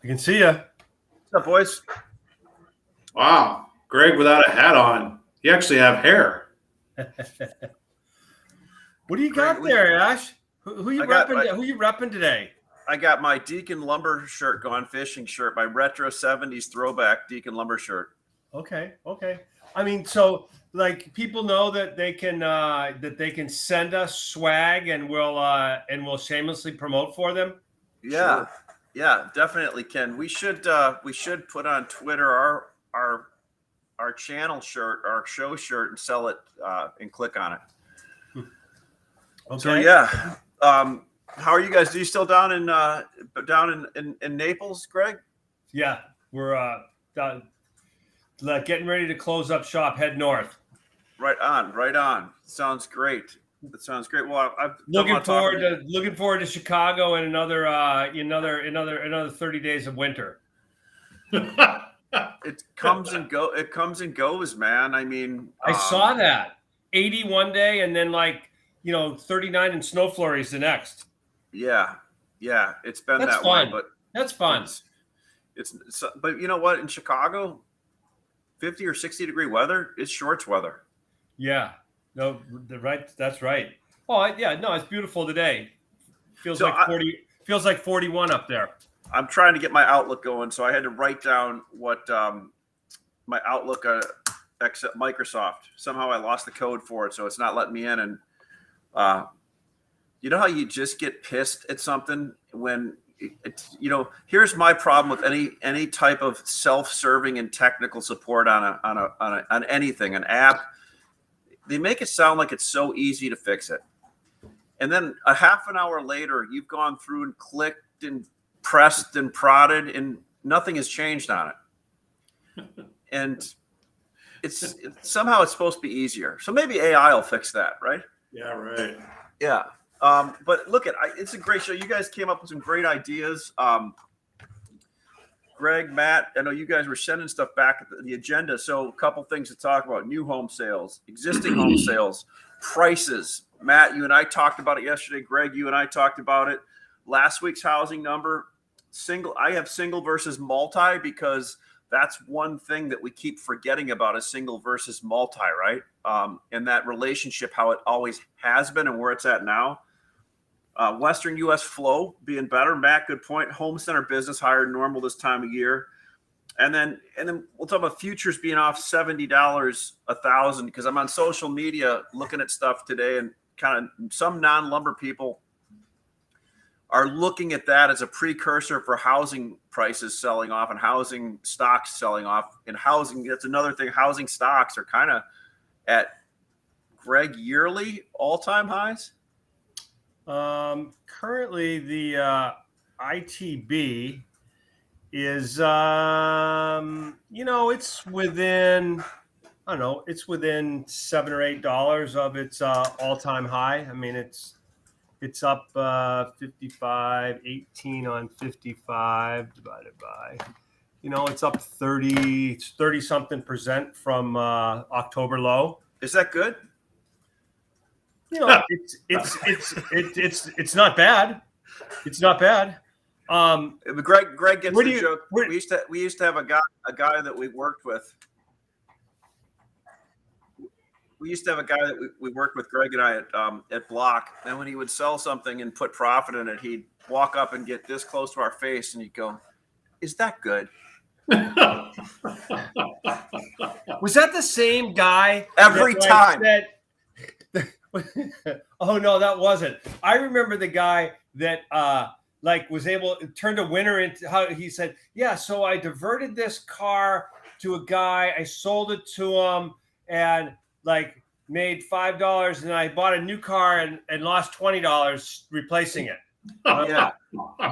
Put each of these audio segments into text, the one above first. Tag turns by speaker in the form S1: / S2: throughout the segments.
S1: I can see you.
S2: What's up, boys?
S3: Wow, Greg without a hat on. You actually have hair.
S1: What do you got there, Ash? Who you repping? Who you repping today?
S2: I got my Deacon Lumber shirt, Gone Fishing shirt, my retro 70s throwback Deacon Lumber shirt.
S1: Okay. I mean, so like people know that they can send us swag and we'll shamelessly promote for them.
S2: Yeah,
S3: Sure.
S2: yeah, definitely, Ken. We should put on Twitter our channel shirt, our show shirt, and sell it and click on it.
S1: Okay.
S2: So yeah, how are you guys? Are you still down in Naples, Greg?
S1: Yeah, we're getting ready to close up shop. Head north.
S2: Right on. Sounds great. That sounds great. Well, I'm
S1: looking forward to Chicago and another 30 days of winter.
S2: It comes and goes, man. I mean,
S1: I saw that 80 one day and then 39 in snow flurries the next.
S2: Yeah, it's been
S1: That's
S2: that
S1: fun.
S2: way, but
S1: that's fun.
S2: It's but you know what? In Chicago, 50 or 60 degree weather is shorts weather.
S1: Yeah, no, that's right. Oh, yeah, no, it's beautiful today. Feels like 41 up there.
S2: I'm trying to get my Outlook going, so I had to write down what my Outlook except Microsoft. Somehow I lost the code for it, so it's not letting me in. And you know how you just get pissed at something when here's my problem with any type of self-serving and technical support on anything, an app. They make it sound like it's so easy to fix it. And then a half an hour later, you've gone through and clicked and pressed and prodded and nothing has changed on it. And it's somehow it's supposed to be easier. So maybe AI will fix that, right?
S3: Yeah, right.
S2: Yeah. But look it's a great show. You guys came up with some great ideas. Greg, Matt, I know you guys were sending stuff back at the agenda. So a couple things to talk about: new home sales, existing home sales, prices. Matt, you and I talked about it yesterday. Greg, you and I talked about it. Last week's housing number, I have single versus multi because that's one thing that we keep forgetting about is single versus multi, right? And that relationship, how it always has been and where it's at now. Western U.S. flow being better. Matt, good point. Home center business higher than normal this time of year. And then we'll talk about futures being off $70 1,000 because I'm on social media looking at stuff today and kind of some non-lumber people are looking at that as a precursor for housing prices selling off and housing stocks selling off. And housing, that's another thing. Housing stocks are kind of at, Greg, yearly all-time highs?
S1: Currently, the ITB is, it's within, I don't know, it's within $7 or $8 of its all-time high. I mean, it's up 18 on 55 divided by, it's up 30 something percent from October low.
S2: Is that good?
S1: It's not bad. It's not bad.
S2: Greg gets the joke. We used to have a guy that we worked with. We used to have a guy that we worked with, Greg and I, at Block. And when he would sell something and put profit in it, he'd walk up and get this close to our face, and he'd go, "Is that good?"
S1: Was that the same guy
S2: every time?
S1: Oh no, that wasn't. I remember the guy that was able to turn a winner into how he said, "Yeah, so I diverted this car to a guy, I sold it to him, and made $5, and I bought a new car and lost $20 replacing it."
S2: Yeah.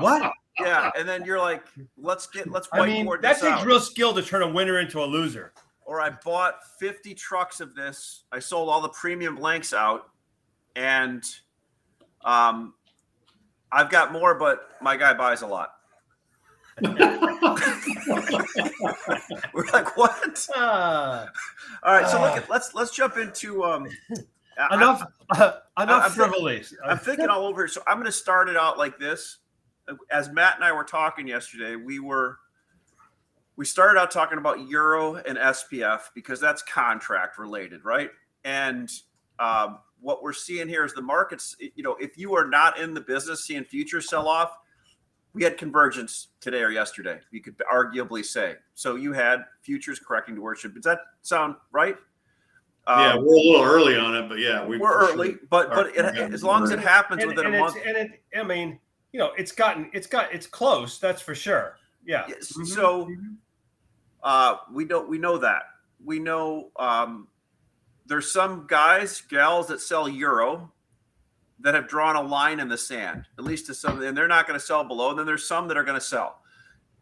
S1: What?
S2: Yeah, and then you're like, let's
S1: whiteboard that takes real skill to turn a winner into a loser.
S2: Or I bought 50 trucks of this. I sold all the premium blanks out, and I've got more, but my guy buys a lot. We're like, what? All right, so let's jump into
S1: enough frivolity.
S2: I'm thinking all over. So I'm going to start it out like this. as Matt and I were talking yesterday, we started out talking about Euro and SPF because that's contract related, right? And what we're seeing here is the markets, if you are not in the business seeing futures sell off, we had convergence today or yesterday, you could arguably say. So you had futures correcting to worship. Does that sound right?
S3: Yeah, we're a little early on it, but yeah,
S2: we're early. But as long as it happens within a month,
S1: it's close. That's for sure. Yeah.
S2: So we know that. We know there's some gals that sell Euro that have drawn a line in the sand, at least to some, and they're not going to sell below. And then there's some that are going to sell.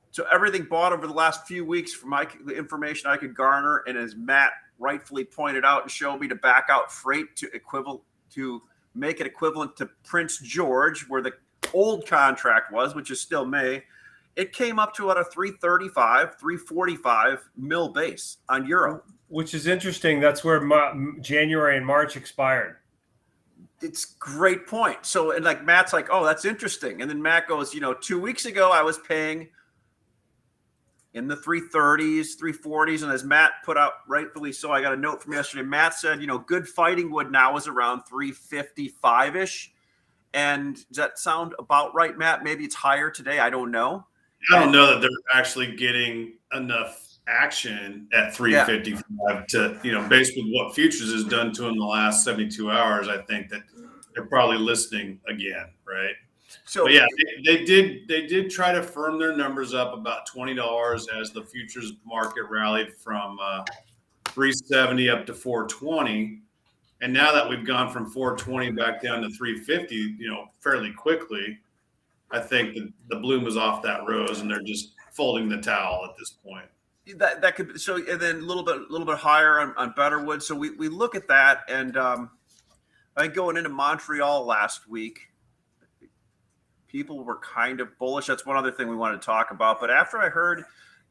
S2: So everything bought over the last few weeks from the information I could garner, and as Matt rightfully pointed out and showed me, to back out freight to make it equivalent to Prince George, where the old contract was, which is still May, it came up to about a 335, 345 mil base on Euro.
S1: Which is interesting. That's where January and March expired.
S2: It's great point. So, and like Matt's like, oh, that's interesting. And then Matt goes, 2 weeks ago, I was paying in the 330s, 340s. And as Matt put out rightfully so, I got a note from yesterday. Matt said, good fighting wood now is around 355-ish. And does that sound about right, Matt? Maybe it's higher today. I don't know.
S3: I don't know that they're actually getting enough action at 355 to, based with what futures has done to them in the last 72 hours. I think that they're probably listening again, right? So but yeah, they did try to firm their numbers up about $20 as the futures market rallied from 370 up to 420. And now that we've gone from 420 back down to 350, fairly quickly, I think that the bloom is off that rose and they're just folding the towel at this point.
S2: That could be, so, and then a little bit higher on Betterwood. So we look at that, and I think going into Montreal last week, people were kind of bullish. That's one other thing we wanted to talk about. But after I heard,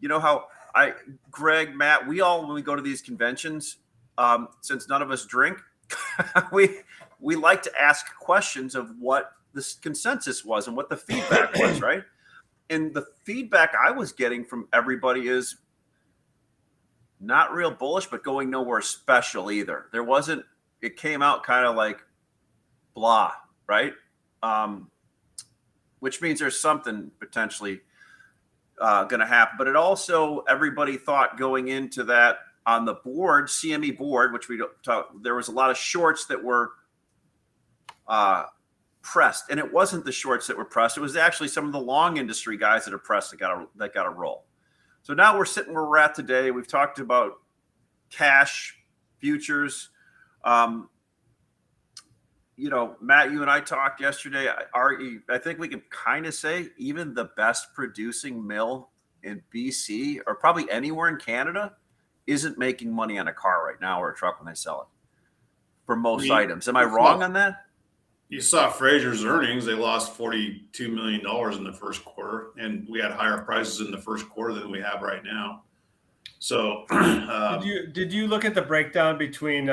S2: how Greg, Matt, we all, when we go to these conventions, since none of us drink, we like to ask questions of what the consensus was and what the feedback was, right? And the feedback I was getting from everybody is not real bullish, but going nowhere special either. There wasn't, it came out kind of like blah, right? Which means there's something potentially going to happen. But it also, everybody thought going into that on the board, CME board, which we don't talk, there was a lot of shorts that were pressed, and it wasn't the shorts that were pressed. It was actually some of the long industry guys that are pressed that got a roll. So now we're sitting where we're at today. We've talked about cash, futures. Matt, you and I talked yesterday. I think we can kind of say even the best producing mill in BC, or probably anywhere in Canada, isn't making money on a car right now or a truck when they sell it for most items. Am I wrong on that?
S3: You saw Fraser's earnings. They lost $42 million in the first quarter, and we had higher prices in the first quarter than we have right now. So
S1: did you look at the breakdown between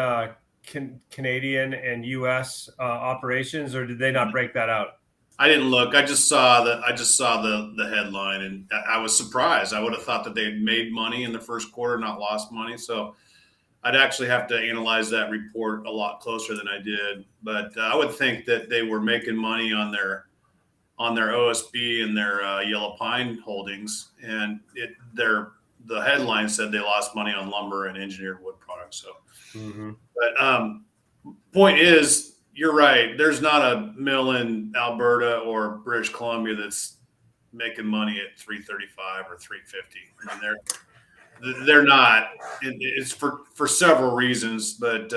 S1: Canadian and U.S. Operations, or did they not break that out?
S3: I didn't look. I just saw the headline, and I was surprised. I would have thought that they had made money in the first quarter, not lost money. So I'd actually have to analyze that report a lot closer than I did. But I would think that they were making money on their OSB and their Yellow Pine holdings, and the headline said they lost money on lumber and engineered wood products. So, But point is, you're right. There's not a mill in Alberta or British Columbia that's making money at 335 or 350. I mean, they're not. It's for several reasons, but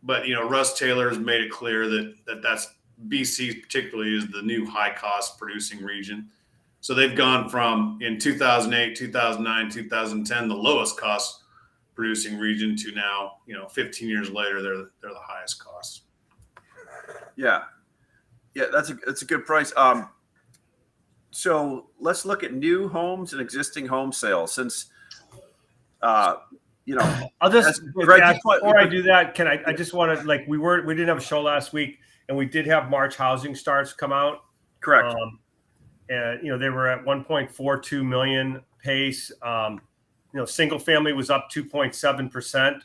S3: Russ Taylor has made it clear that's BC particularly is the new high cost producing region. So they've gone from in 2008, 2009, 2010 the lowest cost producing region to now 15 years later they're the highest cost.
S2: Yeah, that's a good price. So let's look at new homes and existing home sales since. I'll
S1: just before I do that, I just want to, we didn't have a show last week, and we did have March housing starts come out.
S2: Correct.
S1: and they were at 1.42 million pace. Single family was up 2.7%.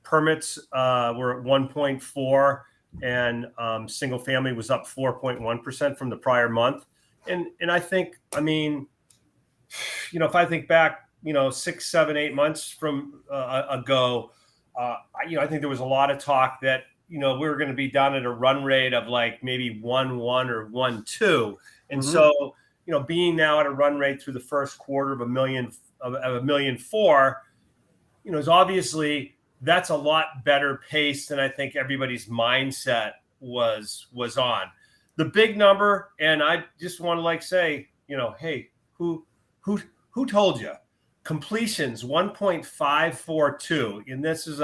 S1: Permits were at 1.4, and single family was up 4.1% from the prior month. And I think, if I think back, 6, 7, 8 months from ago, I think there was a lot of talk that we were going to be down at a run rate of like maybe 1.1 or 1.2, and so being now at a run rate through the first quarter of a million of 1.4 million, is obviously that's a lot better pace than I think everybody's mindset was on. The big number, and I just want to say, hey, who told you? Completions 1.542, and this is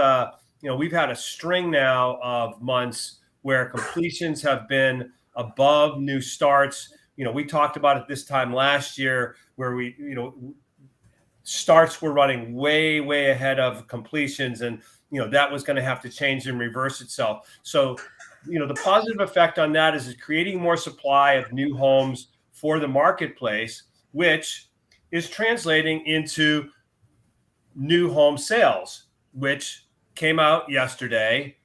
S1: we've had a string now of months where completions have been above new starts. We talked about it this time last year where starts were running way ahead of completions, and that was going to have to change and reverse itself. So the positive effect on that is creating more supply of new homes for the marketplace, which is translating into new home sales, which came out yesterday,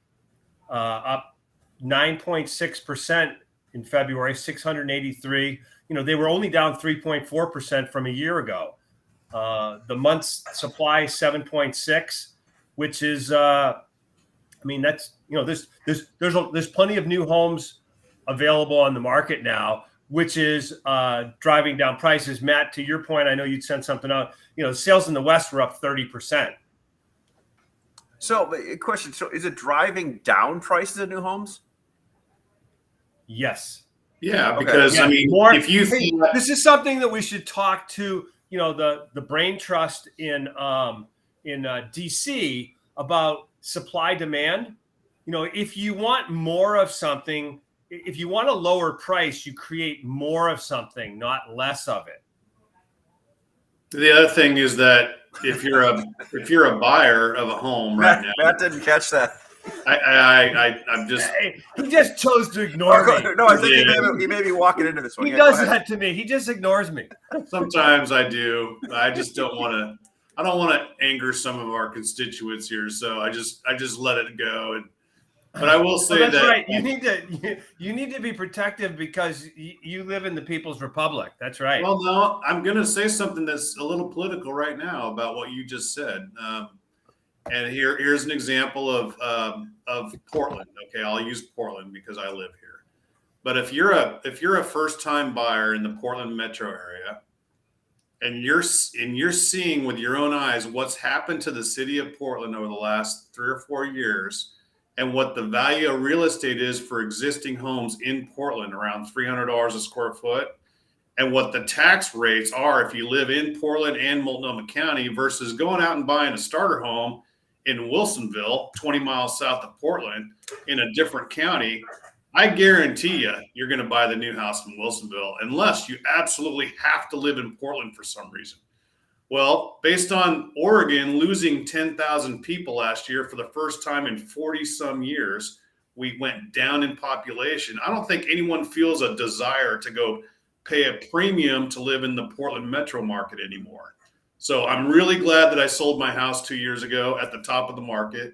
S1: up 9.6% in February, 683. They were only down 3.4% from a year ago. The month's supply 7.6, which is that's there's plenty of new homes available on the market now, which is driving down prices. Matt, to your point, I know you'd sent something out. Sales in the West were up 30%.
S2: So, a question: so, is it driving down prices of new homes?
S1: Yes.
S3: Yeah, because if you
S1: this is something that we should talk to, the Brain Trust in DC about supply demand. If you want more of something, if you want a lower price, you create more of something, not less of it.
S3: The other thing is that if you're a buyer of a home right now,
S2: Matt didn't catch that.
S3: I'm just.
S1: He just chose to ignore me.
S2: No, I think he may be walking into this one.
S1: He does that to me. He just ignores me.
S3: Sometimes I do. I just don't want to. I don't want to anger some of our constituents here, so I just let it go. But I will say
S1: that's
S3: that
S1: right. You need to be protective because you live in the People's Republic. That's right.
S3: Well, no, I'm going to say something that's a little political right now about what you just said. And here's an example of Portland. Okay, I'll use Portland because I live here. But if you're a first time buyer in the Portland metro area, and you're seeing with your own eyes what's happened to the city of Portland over the last 3 or 4 years, and what the value of real estate is for existing homes in Portland, around $300 a square foot, and what the tax rates are if you live in Portland and Multnomah County versus going out and buying a starter home in Wilsonville, 20 miles south of Portland, in a different county, I guarantee you're going to buy the new house in Wilsonville unless you absolutely have to live in Portland for some reason. Well, based on Oregon losing 10,000 people last year for the first time in 40 some years, we went down in population. I don't think anyone feels a desire to go pay a premium to live in the Portland metro market anymore. So I'm really glad that I sold my house 2 years ago at the top of the market.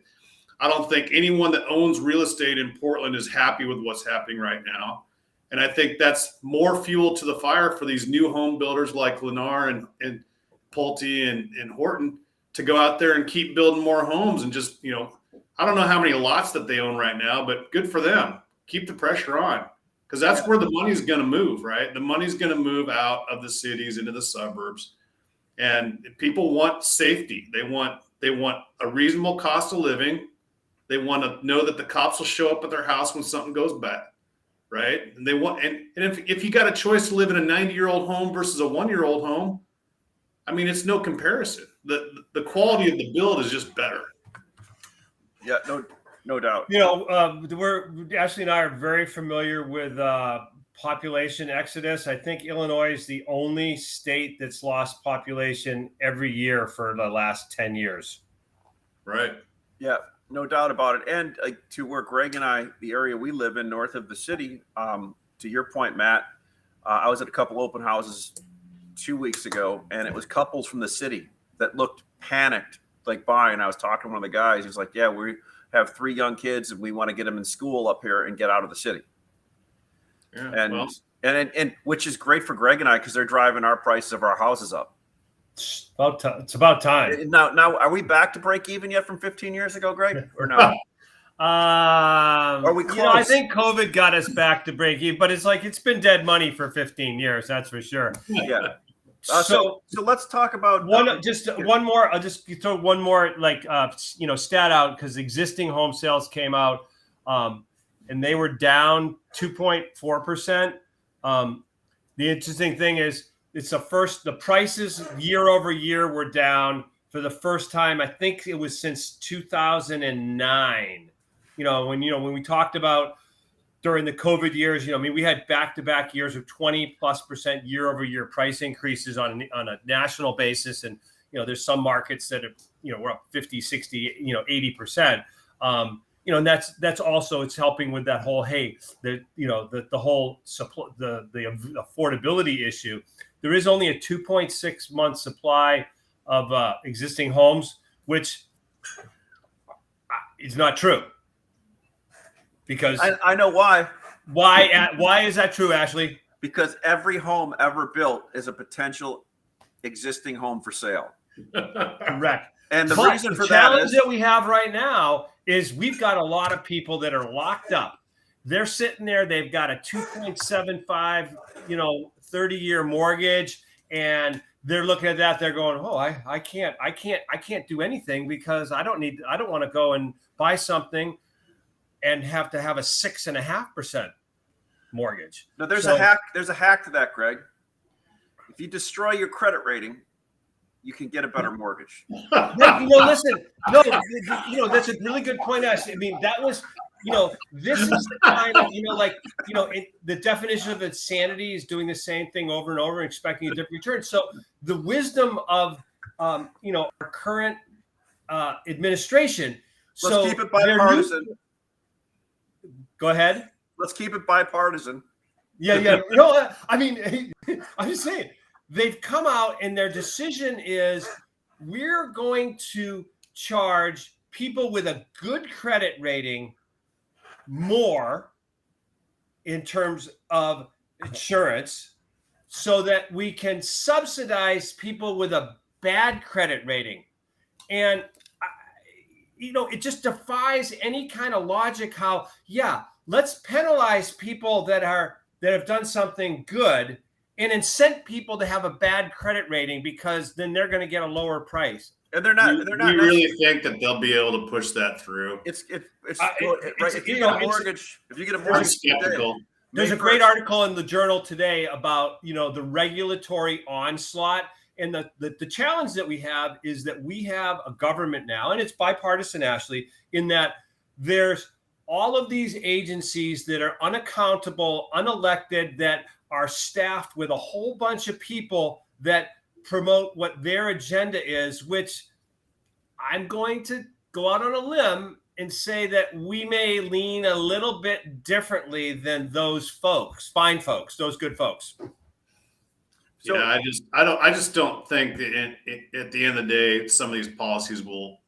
S3: I don't think anyone that owns real estate in Portland is happy with what's happening right now. And I think that's more fuel to the fire for these new home builders like Lennar and Pulte and Horton to go out there and keep building more homes and just, I don't know how many lots that they own right now, but good for them. Keep the pressure on because that's where the money's going to move, right? The money's going to move out of the cities into the suburbs. And people want safety. They want a reasonable cost of living. They want to know that the cops will show up at their house when something goes bad, right? And they want, and if you got a choice to live in a 90-year-old home versus a 1-year-old home, I mean, it's no comparison. The quality of the build is just better.
S2: Yeah, no doubt.
S1: Ashley and I are very familiar with population exodus. I think Illinois is the only state that's lost population every year for the last 10 years.
S3: Right.
S2: Yeah, no doubt about it. And to where Greg and I, the area we live in north of the city, to your point, Matt, I was at a couple open houses 2 weeks ago, and it was couples from the city that looked panicked, like buying. I was talking to one of the guys. He's like, "Yeah, we have 3 young kids, and we want to get them in school up here and get out of the city."
S3: Yeah,
S2: And
S3: well,
S2: and which is great for Greg and I because they're driving our prices of our houses up.
S1: It's about time.
S2: Now, are we back to break even yet from 15 years ago, Greg, or no? Are we close?
S1: I think COVID got us back to break even, but it's like it's been dead money for 15 years. That's for sure.
S2: Yeah.
S1: So
S2: So let's talk about
S1: one more. I'll just throw one more stat out because existing home sales came out, and they were down 2.4%. The interesting thing is the prices year over year were down for the first time. I think it was since 2009. When we talked about during the COVID years, we had back-to-back years of 20+% year-over-year price increases on a national basis. And, there's some markets that we're up 50, 60, 80%. And that's also, it's helping with that whole, the whole supply, the affordability issue. There is only a 2.6 month supply of existing homes, which is not true. Because
S2: I know why.
S1: Why is that true, Ashley?
S2: Because every home ever built is a potential existing home for sale.
S1: Correct.
S2: And the reason for
S1: the
S2: that
S1: challenge
S2: is
S1: that we have right now is we've got a lot of people that are locked up. They're sitting there. They've got a 2.75, 30-year mortgage, and they're looking at that. They're going, "Oh, I can't do anything because I don't want to go and buy something and have to have a 6.5% mortgage."
S2: Now there's a hack. There's a hack to that, Greg. If you destroy your credit rating, you can get a better mortgage.
S1: Listen, that's a really good point, Ashley. I mean, that was, this is the kind of, the definition of insanity is doing the same thing over and over and expecting a different return. So the wisdom of, our current administration.
S2: Let's keep it bipartisan.
S1: Go ahead.
S2: Let's keep it bipartisan.
S1: Yeah. No, I mean, I'm just saying they've come out and their decision is we're going to charge people with a good credit rating more in terms of insurance so that we can subsidize people with a bad credit rating. And it just defies any kind of logic how, let's penalize people that have done something good and incent people to have a bad credit rating because then they're going to get a lower price.
S2: And they're not.
S3: You really think that they'll be able to push that through?
S2: If you get a mortgage,
S3: I'm skeptical.
S1: There's a great article in the Journal today about the regulatory onslaught. And the challenge that we have is that we have a government now, and it's bipartisan, Ashley, in that there's all of these agencies that are unaccountable, unelected, that are staffed with a whole bunch of people that promote what their agenda is, which I'm going to go out on a limb and say that we may lean a little bit differently than those folks, fine folks, those good folks.
S3: So, yeah, I just don't think that at the end of the day, some of these policies will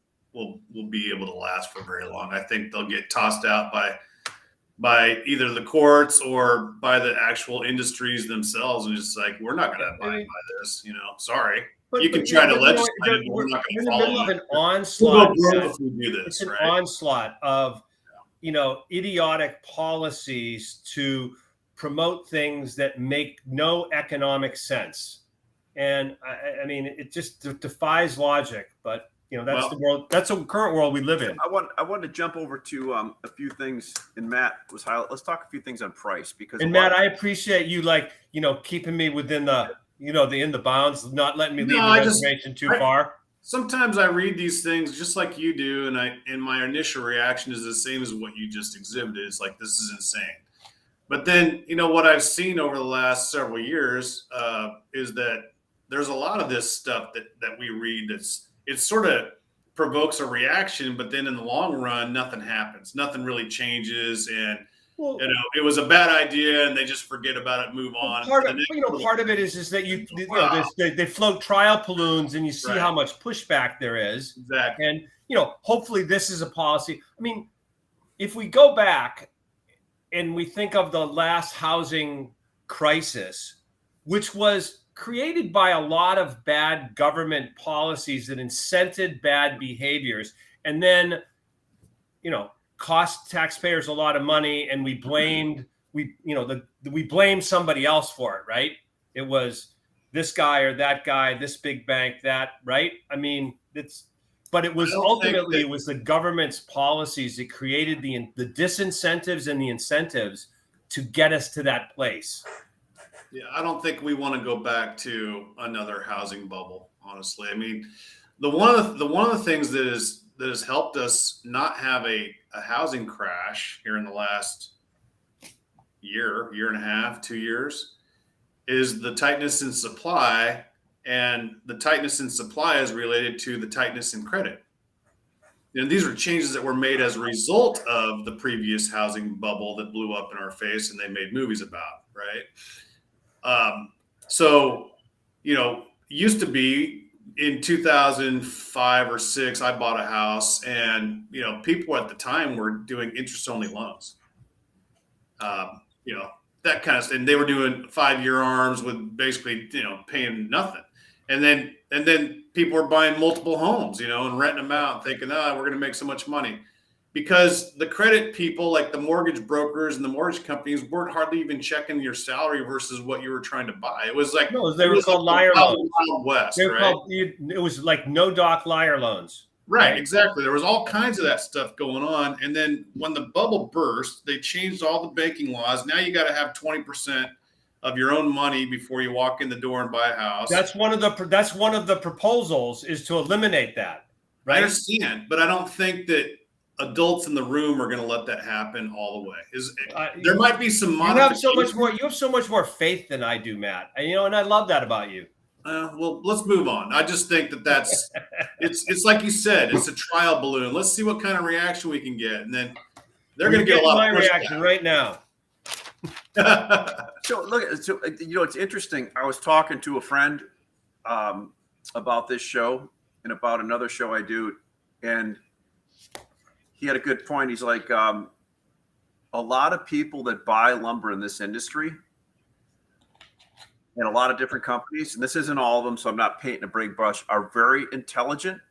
S3: be able to last for very long. I think they'll get tossed out by either the courts or by the actual industries themselves, and just like, we're not going to abide by this. Sorry. But you can try to legislate, but we're not going to follow it.
S1: An onslaught.
S3: If we do this,
S1: it's an onslaught of idiotic policies to promote things that make no economic sense. And I mean, it just defies logic, but that's the world. That's the current world we live in.
S2: I wanted to jump over to a few things, and Matt was highlight. Let's talk a few things on price because.
S1: And Matt, I appreciate you keeping me within the in the bounds, not letting me leave the reservation too far.
S3: Sometimes I read these things just like you do, and my initial reaction is the same as what you just exhibited. It's like, this is insane. But then, what I've seen over the last several years is that there's a lot of this stuff that we read it sort of provokes a reaction, but then in the long run, nothing happens. Nothing really changes. And
S1: Well,
S3: it was a bad idea, and they just forget about it, move on.
S1: part of it is that they float trial balloons, and you see
S3: Right.
S1: how much pushback there is.
S3: Exactly.
S1: And hopefully this is a policy. I mean, if we go back and we think of the last housing crisis, which was created by a lot of bad government policies that incented bad behaviors, and then cost taxpayers a lot of money, and we blamed somebody else for it, right? It was this guy or that guy, this big bank, that, right? I mean, but it was ultimately it was the government's policies that created the disincentives and the incentives to get us to that place.
S3: Yeah, I don't think we want to go back to another housing bubble, honestly. I mean, one of the things that has helped us not have a housing crash here in the last year and a half, 2 years, is the tightness in supply, and the tightness in supply is related to the tightness in credit. These are changes that were made as a result of the previous housing bubble that blew up in our face, and they made movies about, right? Used to be in 2005 or 6, I bought a house, and people at the time were doing interest-only loans. That kind of stuff, and they were doing 5-year ARMs with basically paying nothing, and then people were buying multiple homes, and renting them out, thinking, we're going to make so much money. Because the credit people, like the mortgage brokers and the mortgage companies, weren't hardly even checking your salary versus what you were trying to buy. It was like
S1: they were called liar loans.
S3: West,
S1: right? It was like no doc liar loans.
S3: Right, exactly. There was all kinds of that stuff going on, and then when the bubble burst, they changed all the banking laws. Now you got to have 20% of your own money before you walk in the door and buy a house.
S1: That's one of the proposals, is to eliminate that. Right?
S3: I understand, but I don't think that adults in the room are going to let that happen all the way. There might be some modifications.
S1: You have so much more faith than I do, Matt. And I love that about you.
S3: Well, let's move on. I just think that's it's like you said, it's a trial balloon. Let's see what kind of reaction we can get, and then they're going to get a lot of
S1: reaction right now.
S2: So it's interesting. I was talking to a friend about this show and about another show I do, and he had a good point. He's like, a lot of people that buy lumber in this industry, and a lot of different companies, and this isn't all of them, so I'm not painting a big brush, are very intelligent,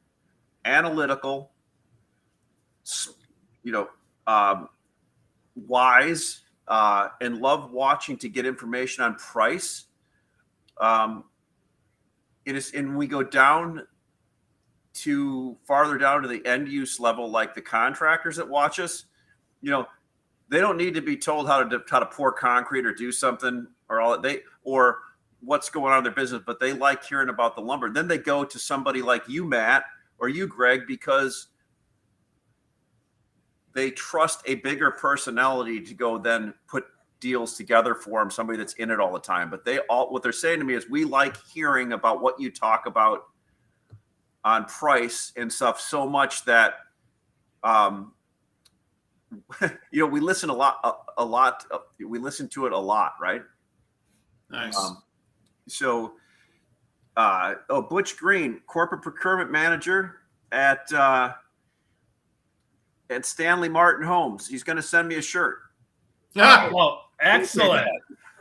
S2: analytical, wise, and love watching to get information on price. And we go down to farther down to the end use level, like the contractors that watch us, they don't need to be told how to pour concrete or do something or what's going on in their business, but they like hearing about the lumber. Then they go to somebody like you, Matt, or you, Greg, because they trust a bigger personality to go then put deals together for them, somebody that's in it all the time. But what they're saying to me is, we like hearing about what you talk about on price and stuff so much that we listen a lot. We listen to it a lot, right?
S3: Nice.
S2: Butch Green, corporate procurement manager at Stanley Martin Homes. He's going to send me a shirt.
S1: Well, excellent.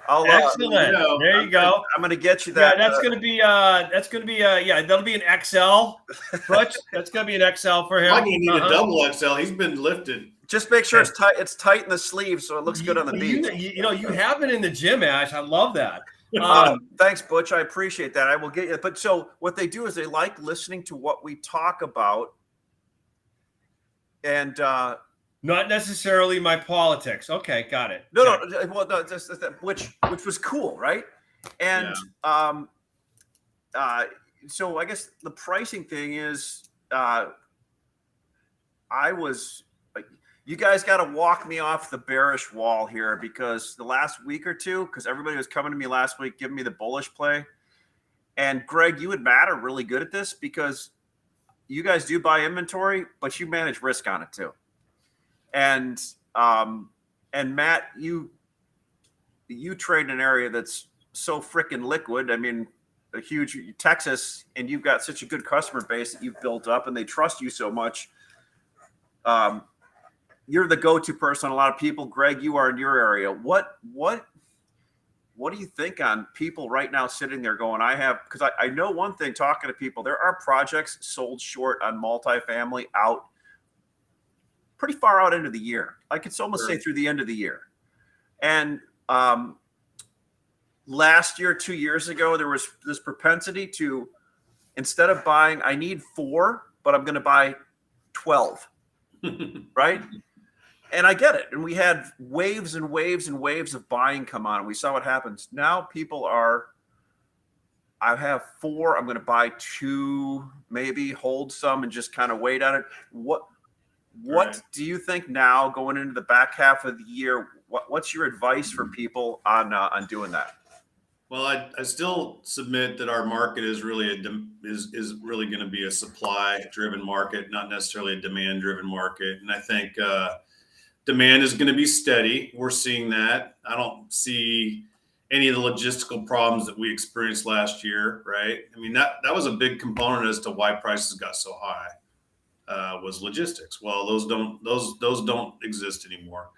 S1: Excellent. There you go.
S2: I'm going to get you that.
S1: Yeah, that's going to be that'll be an XL. Butch, that's going to be an XL for him.
S3: I'm going to need a double XL. He's been lifted.
S2: Just make sure it's tight. It's tight in the sleeves, so it looks good on the beach.
S1: You have been in the gym, Ash. I love that.
S2: Thanks, Butch. I appreciate that. I will get you. But so what they do is they like listening to what we talk about, and
S1: not necessarily my politics. Okay, got it.
S2: No. Well, no, which was cool, right? And so I guess the pricing thing is, you guys got to walk me off the bearish wall here, because the last week or two, because everybody was coming to me last week, giving me the bullish play. And Greg, you and Matt are really good at this, because you guys do buy inventory, but you manage risk on it too. And and Matt, you trade in an area that's so freaking liquid. I mean, a huge Texas, and you've got such a good customer base that you've built up, and they trust you so much. You're the go-to person. A lot of people, Greg, you are in your area. What do you think on people right now sitting there going, because I know one thing, talking to people, there are projects sold short on multifamily out pretty far out into the year. I could almost say through the end of the year. And last year, 2 years ago, there was this propensity to, instead of buying, I need 4, but I'm going to buy 12, right? And I get it. And we had waves and waves and waves of buying come on. And we saw what happens. Now people are, I have 4, I'm going to buy 2, maybe hold some and just kind of wait on it. What
S3: Right.
S2: do you think now going into the back half of the year? What's your advice for people on doing that?
S3: Well, I still submit that our market is really is really going to be a supply driven market, not necessarily a demand driven market. And I think demand is going to be steady. We're seeing that. I don't see any of the logistical problems that we experienced last year, right? I mean, that was a big component as to why prices got so high, was logistics. Well, those don't exist anymore.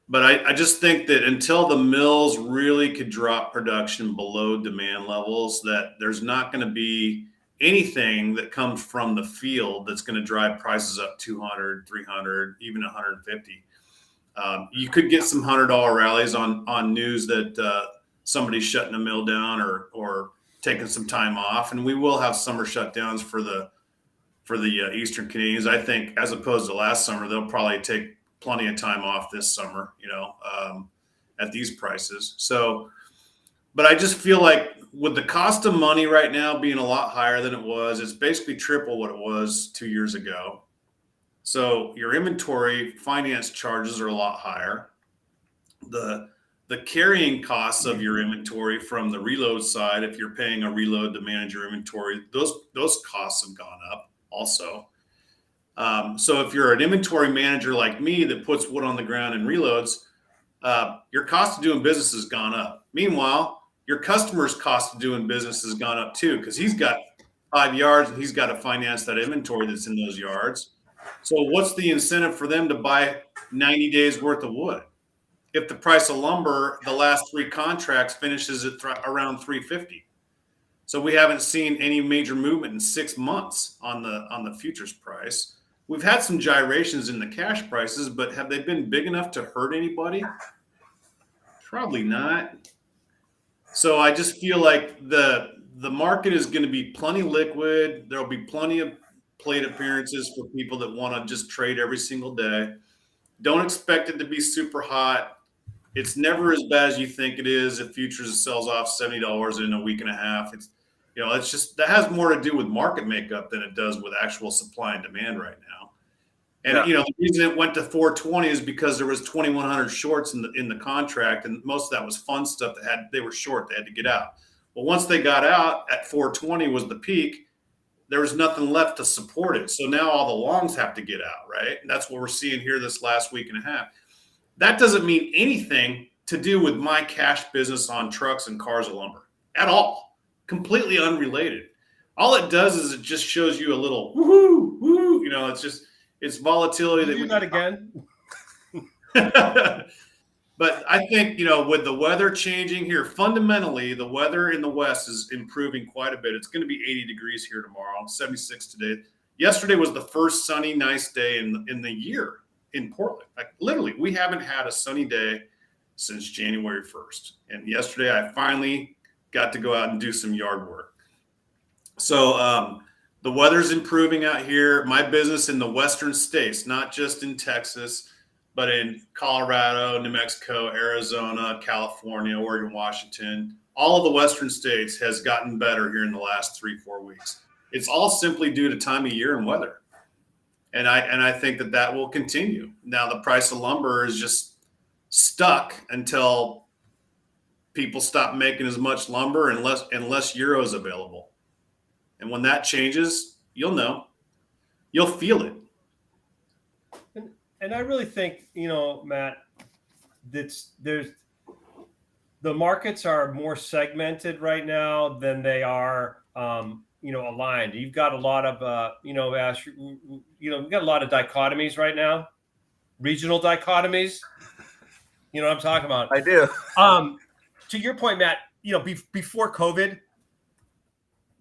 S3: But I just think that until the mills really could drop production below demand levels, that there's not going to be anything that comes from the field that's going to drive prices up 200, 300, even 150. You could get some $100 rallies on news that somebody's shutting a mill down or taking some time off, and we will have summer shutdowns for the Eastern Canadians. I think, as opposed to last summer, they'll probably take plenty of time off this summer, at these prices. So, but I just feel like with the cost of money right now being a lot higher than it was, it's basically triple what it was 2 years ago. So your inventory finance charges are a lot higher. The carrying costs of your inventory from the reload side, if you're paying a reload to manage your inventory, those costs have gone up also. So if you're an inventory manager like me that puts wood on the ground and reloads, your cost of doing business has gone up. Meanwhile, your customer's cost of doing business has gone up too, because he's got 5 yards and he's got to finance that inventory that's in those yards. So what's the incentive for them to buy 90 days worth of wood? If the price of lumber, the last 3 contracts finishes at around $350. So we haven't seen any major movement in 6 months on the futures price. We've had some gyrations in the cash prices, but have they been big enough to hurt anybody? Probably not. So I just feel like the market is going to be plenty liquid. There'll be plenty of plate appearances for people that want to just trade every single day. Don't expect it to be super hot. It's never as bad as you think it is. If futures sells off $70 in a week and a half, it's just, that has more to do with market makeup than it does with actual supply and demand right now. And the reason it went to 420 is because there was 2,100 shorts in the contract, and most of that was fun stuff they were short. They had to get out. Well, once they got out at 420 was the peak. There was nothing left to support it. So now all the longs have to get out, right? And that's what we're seeing here this last week and a half. That doesn't mean anything to do with my cash business on trucks and cars of lumber at all. Completely unrelated. All it does is it just shows you a little woohoo, woo. It's volatility.
S1: Can you do that again?
S3: But I think, with the weather changing here, fundamentally, the weather in the West is improving quite a bit. It's going to be 80 degrees here tomorrow, 76 today. Yesterday was the first sunny, nice day in the year in Portland. Like, literally, we haven't had a sunny day since January 1st. And yesterday, I finally got to go out and do some yard work. So the weather's improving out here. My business in the Western states, not just in Texas, but in Colorado, New Mexico, Arizona, California, Oregon, Washington, all of the Western states has gotten better here in the last 3-4 weeks. It's all simply due to time of year and weather. And I think that will continue. Now, the price of lumber is just stuck until people stop making as much lumber and less euros available. And when that changes, you'll know. You'll feel it.
S1: and I really think, Matt, there's the markets are more segmented right now than they are, aligned. You've got a lot of, Ash, we've got a lot of dichotomies right now, regional dichotomies. You know what I'm talking about?
S2: I do.
S1: To your point, Matt, before COVID,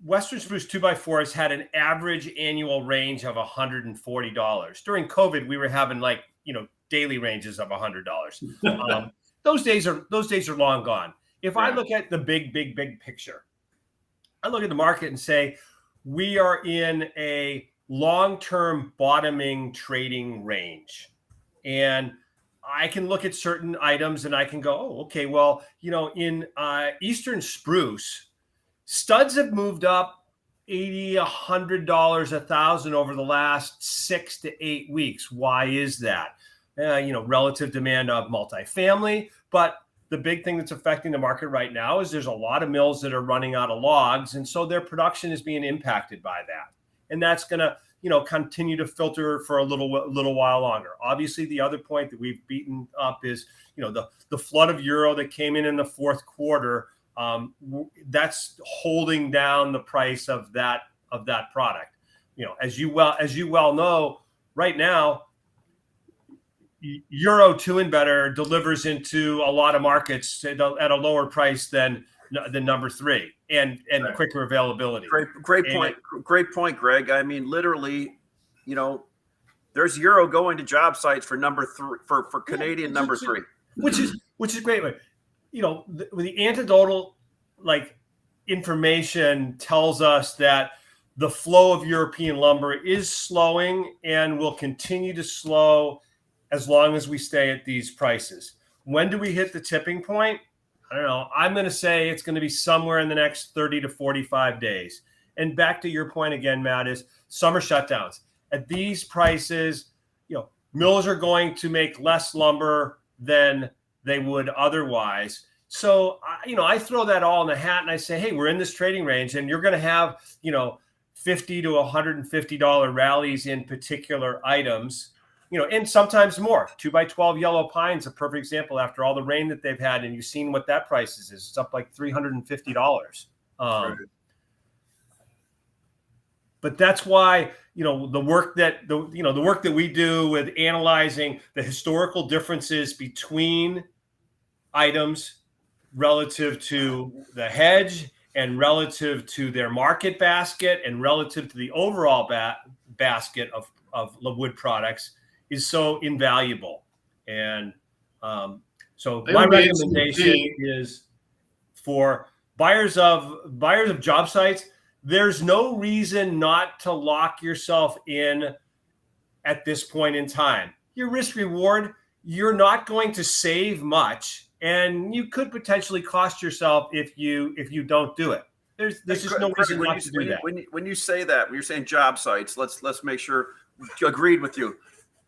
S1: Western spruce 2x4s had an average annual range of $140. During COVID, we were having daily ranges of $100. Those days are long gone. If I look at the big picture, I look at the market and say we are in a long-term bottoming trading range, and I can look at certain items and I can go, oh, okay, well, in Eastern spruce, studs have moved up $80, $100, $1,000 over the last 6 to 8 weeks. Why is that? Relative demand of multifamily. But the big thing that's affecting the market right now is there's a lot of mills that are running out of logs. And so their production is being impacted by that. And that's going to, continue to filter for a little while longer. Obviously, the other point that we've beaten up is, the flood of euro that came in the fourth quarter. That's holding down the price of that product. As you well know, right now, Euro 2 and better delivers into a lot of markets at a lower price than number 3 and
S3: Right.
S1: quicker availability.
S2: Great point, Greg. I mean, literally, there's euro going to job sites for number 3 for Canadian number 3,
S1: which is great. The anecdotal information tells us that the flow of European lumber is slowing and will continue to slow as long as we stay at these prices. When do we hit the tipping point? I don't know. I'm going to say it's going to be somewhere in the next 30 to 45 days. And back to your point again, Matt, is summer shutdowns. At these prices, mills are going to make less lumber than they would otherwise. So, I throw that all in the hat and I say, hey, we're in this trading range and you're going to have, $50 to $150 rallies in particular items. And sometimes more. 2x12 yellow pine's a perfect example after all the rain that they've had, and you've seen what that price is. It's up like $350.
S3: Right.
S1: But that's why, the work that we do with analyzing the historical differences between items relative to the hedge and relative to their market basket and relative to the overall basket of wood products is so invaluable. And so my recommendation is for buyers of job sites, there's no reason not to lock yourself in at this point in time. Your risk reward, you're not going to save much, and you could potentially cost yourself if you don't do it. There's just no reason not to do that.
S2: When you say that, when you're saying job sites, let's make sure agreed with you.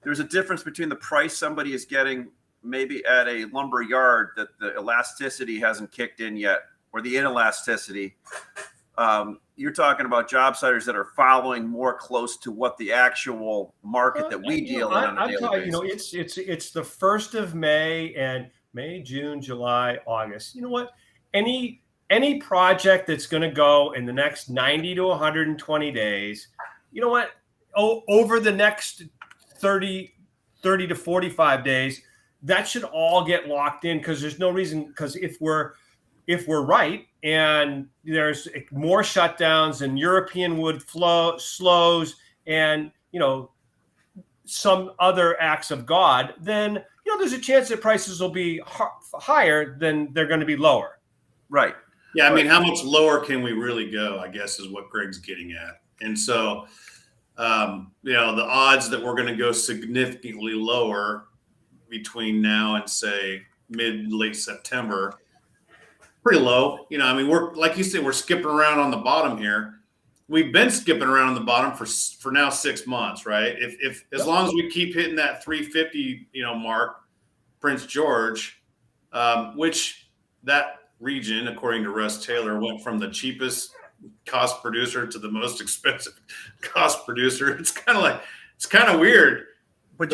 S2: There's a difference between the price somebody is getting maybe at a lumber yard that the elasticity hasn't kicked in yet, or the inelasticity. You're talking about job siters that are following more close to what the actual market that we deal in on a daily basis.
S1: It's the 1st of May, and May, June, July, August. You know what? Any project that's going to go in the next 90 to 120 days, you know what? Over the next 30 to 45 days, that should all get locked in, because there's no reason, because if we're right and there's more shutdowns and European wood flow slows and some other acts of God, then there's a chance that prices will be higher than they're going to be lower.
S2: Right.
S3: Yeah, I mean, how much lower can we really go, I guess, is what Greg's getting at. And so the odds that we're going to go significantly lower between now and say late September, pretty low. We're, like you said, we're skipping around on the bottom here. We've been skipping around on the bottom for now 6 months, right? If as long as we keep hitting that 350 mark, Prince George, which that region, according to Russ Taylor, went from the cheapest cost producer to the most expensive cost producer. It's kind of weird.
S2: But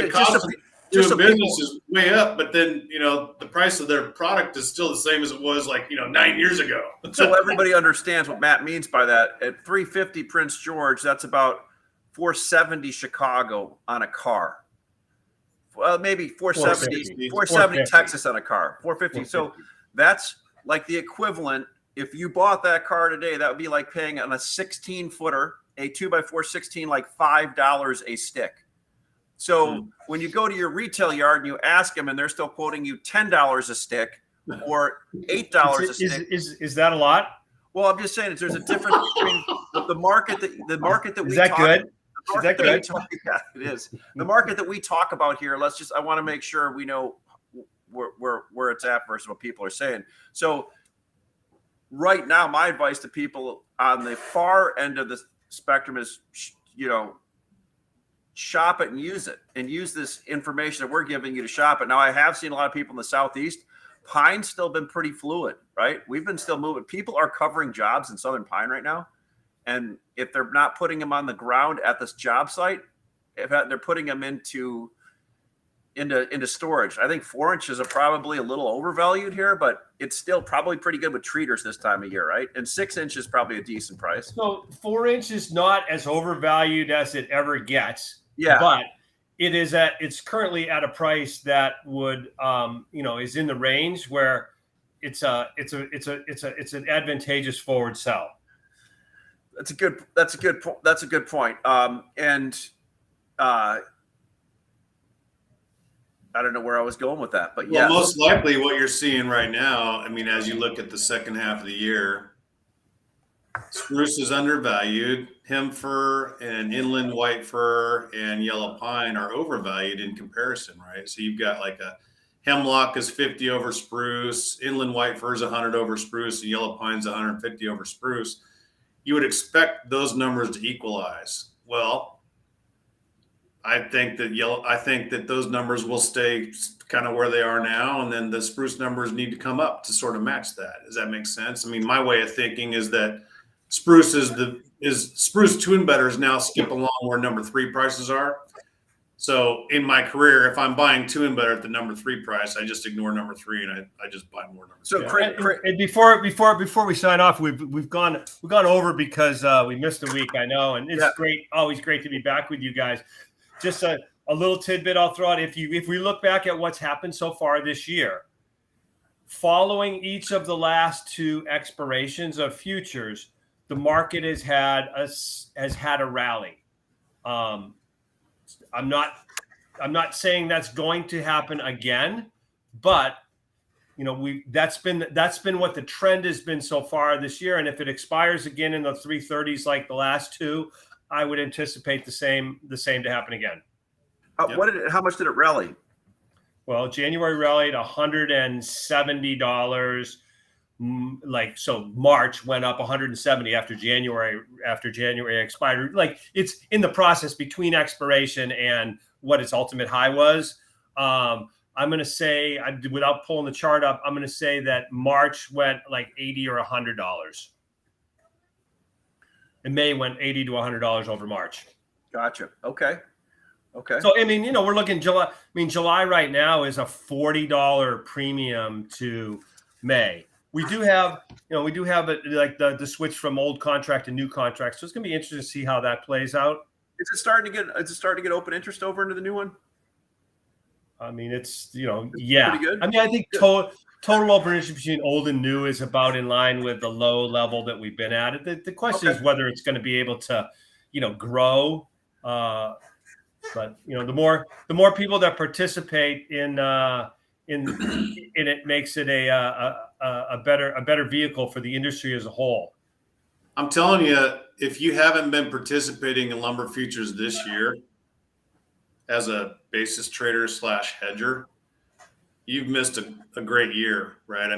S2: just
S3: doing
S2: so people,
S3: business is way up, but then, the price of their product is still the same as it was 9 years ago.
S2: so everybody understands what Matt means by that. At 350 Prince George, that's about 470 Chicago on a car. Well, maybe 470, 470 Texas on a car, 450. So that's like the equivalent. If you bought that car today, that would be like paying on a 16-footer, a 2x4 16, like $5 a stick. So when you go to your retail yard and you ask them, and they're still quoting you $10 a stick or $8 a stick,
S1: is that a lot?
S2: well, I'm just saying there's a difference between the market that we
S1: Is that
S2: talk,
S1: good?
S2: the
S1: Is that
S2: market
S1: good?
S2: we talk, yeah, it is. The market that we talk about here. I want to make sure we know where it's at versus what people are saying. So right now, my advice to people on the far end of the spectrum is, shop it and use this information that we're giving you to shop it. Now, I have seen a lot of people in the Southeast. Pine's still been pretty fluid, right? We've been still moving. People are covering jobs in Southern Pine right now. And if they're not putting them on the ground at this job site, if they're putting them into storage. I think 4 inches are probably a little overvalued here, but it's still probably pretty good with treaters this time of year, right? And 6 inches probably a decent price.
S1: So 4 inches not as overvalued as it ever gets.
S2: Yeah.
S1: But it's currently at a price that would is in the range where it's an advantageous forward sell.
S2: That's a good point. I don't know where I was going with that, but yeah.
S3: Well, most likely what you're seeing right now, as you look at the second half of the year, spruce is undervalued. Hem fir and inland white fir and yellow pine are overvalued in comparison, right? So you've got like a hemlock is 50 over spruce, inland white fir is 100 over spruce, and yellow pine's 150 over spruce. You would expect those numbers to equalize. Well, I think that those numbers will stay kind of where they are now, and then the spruce numbers need to come up to sort of match that. Does that make sense? My way of thinking is that spruce spruce two and better is now skip along where number 3 prices are. So in my career, if I'm buying 2 and better at the number 3 price, I just ignore number 3 and I just buy more number 2.
S1: So and before we sign off, we've gone over because we missed a week, I know, and it's always great to be back with you guys. Just a little tidbit I'll throw out. If we look back at what's happened so far this year, following each of the last 2 expirations of futures, the market has had a rally. I'm not saying that's going to happen again, but that's been what the trend has been so far this year. And if it expires again in the 330s like the last 2, I would anticipate the same to happen again.
S2: How much did it rally?
S1: Well, January rallied $170. So March went up 170 after January expired. Like it's in the process between expiration and what its ultimate high was. I'm going to say, without pulling the chart up, I'm going to say that March went like $80 or $100. And May went $80 to $100 over March.
S2: Gotcha. Okay.
S1: So we're looking July. July right now is a $40 premium to May. We do have it like the switch from old contract to new contract. So it's going to be interesting to see how that plays out.
S2: Is it starting to get open interest over into the new one?
S1: It's
S2: yeah. Pretty good.
S1: I think total open interest between old and new is about in line with the low level that we've been at. The question is whether it's going to be able to, grow. But the more people that participate in it makes it a better vehicle for the industry as a whole.
S3: I'm telling you, if you haven't been participating in lumber futures this year as a basis trader / hedger, you've missed a great year, right?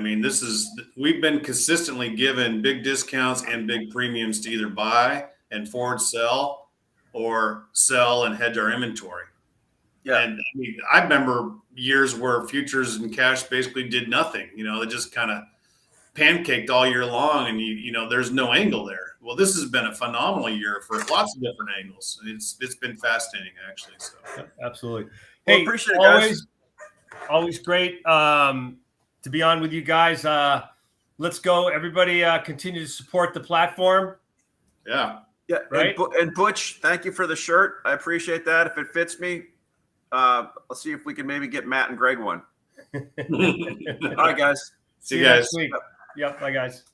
S3: We've been consistently given big discounts and big premiums to either buy and forward sell or sell and hedge our inventory. Yeah. And I remember years where futures and cash basically did nothing. They just kind of pancaked all year long, and there's no angle there. Well, this has been a phenomenal year for lots of different angles. It's been fascinating, actually. So.
S1: Yeah, absolutely.
S2: Well,
S1: Hey,
S2: appreciate it, guys.
S1: always great to be on with you guys. Let's go. Everybody continue to support the platform.
S3: Yeah.
S2: Yeah,
S1: Right.
S2: and Butch, thank you for the shirt. I appreciate that. If it fits me, I'll see if we can maybe get Matt and Greg one. All right, guys.
S3: See you guys.
S1: next week. Yep. Bye, guys.